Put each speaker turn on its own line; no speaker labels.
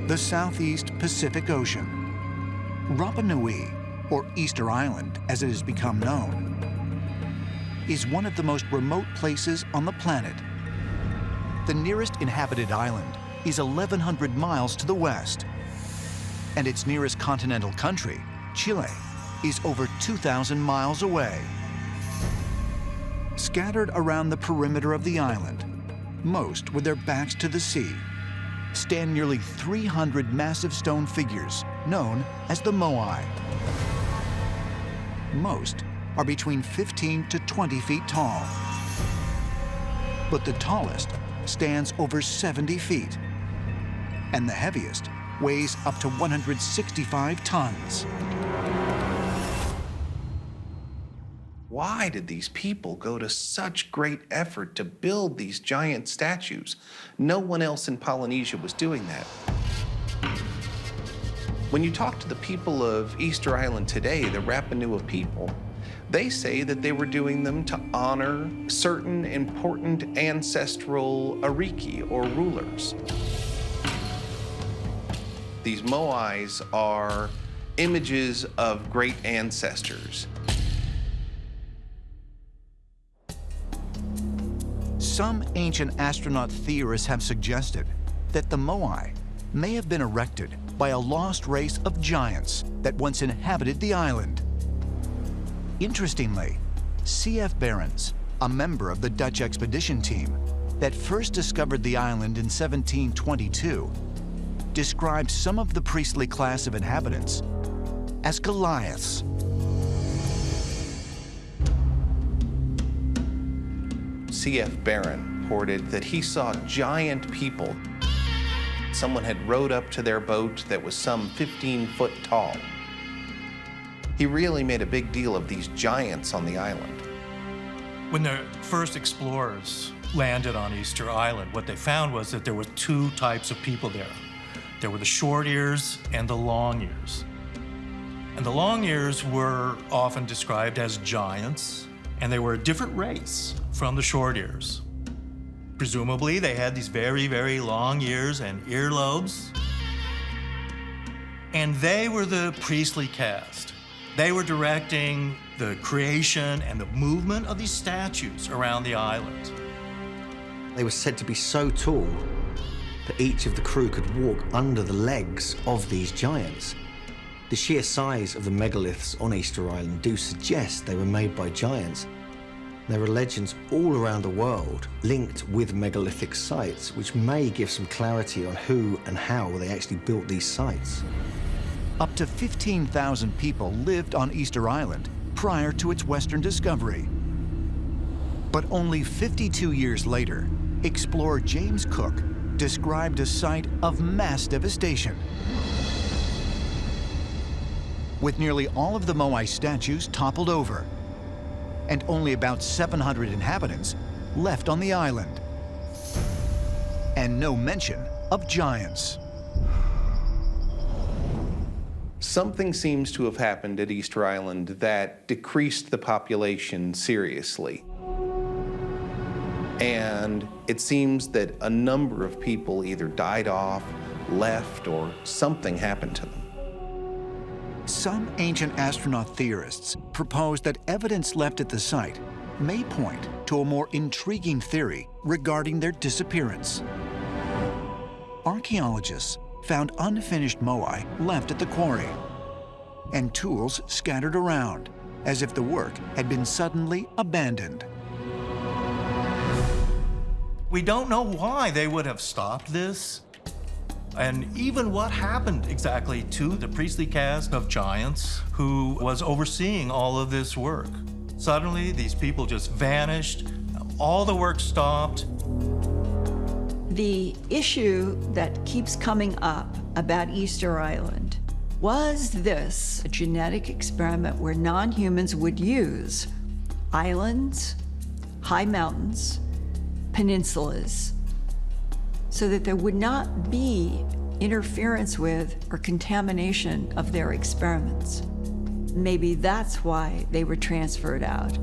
the Southeast Pacific Ocean. Rapa Nui, or Easter Island as it has become known, is one of the most remote places on the planet. The nearest inhabited island is 1,100 miles to the west, and its nearest continental country, Chile, is over 2,000 miles away. Scattered around the perimeter of the island, most with their backs to the sea, stand nearly 300 massive stone figures known as the moai. Most are between 15 to 20 feet tall, but the tallest stands over 70 feet, and the heaviest weighs up to 165 tons.
Why did these people go to such great effort to build these giant statues? No one else in Polynesia was doing that. When you talk to the people of Easter Island today, the Rapa Nui people, they say that they were doing them to honor certain important ancestral ariki, or rulers. These moais are images of great ancestors.
Some ancient astronaut theorists have suggested that the moai may have been erected by a lost race of giants that once inhabited the island. Interestingly, C.F. Barons, a member of the Dutch expedition team that first discovered the island in 1722, described some of the priestly class of inhabitants as Goliaths.
C.F. Barron reported that he saw giant people. Someone had rowed up to their boat that was some 15 foot tall. He really made a big deal of these giants on the island.
When the first explorers landed on Easter Island, what they found was that there were two types of people there. There were the short ears and the long ears. And the long ears were often described as giants, and they were a different race from the short ears. Presumably, they had these very, very long ears and earlobes. And they were the priestly caste. They were directing the creation and the movement of these statues around the island.
They were said to be so tall that each of the crew could walk under the legs of these giants. The sheer size of the megaliths on Easter Island do suggest they were made by giants. There are legends all around the world linked with megalithic sites, which may give some clarity on who and how they actually built these sites.
Up to 15,000 people lived on Easter Island prior to its western discovery. But only 52 years later, explorer James Cook described a site of mass devastation, with nearly all of the moai statues toppled over, and only about 700 inhabitants left on the island. And no mention of giants.
Something seems to have happened at Easter Island that decreased the population seriously. And it seems that a number of people either died off, left, or something happened to them.
Some ancient astronaut theorists propose that evidence left at the site may point to a more intriguing theory regarding their disappearance. Archaeologists found unfinished moai left at the quarry and tools scattered around, as if the work had been suddenly abandoned.
We don't know why they would have stopped this, and even what happened exactly to the priestly caste of giants who was overseeing all of this work. Suddenly, these people just vanished, all the work stopped.
The issue that keeps coming up about Easter Island was this a genetic experiment where non-humans would use islands, high mountains, peninsulas, so that there would not be interference with or contamination of their experiments. Maybe that's why they were transferred out.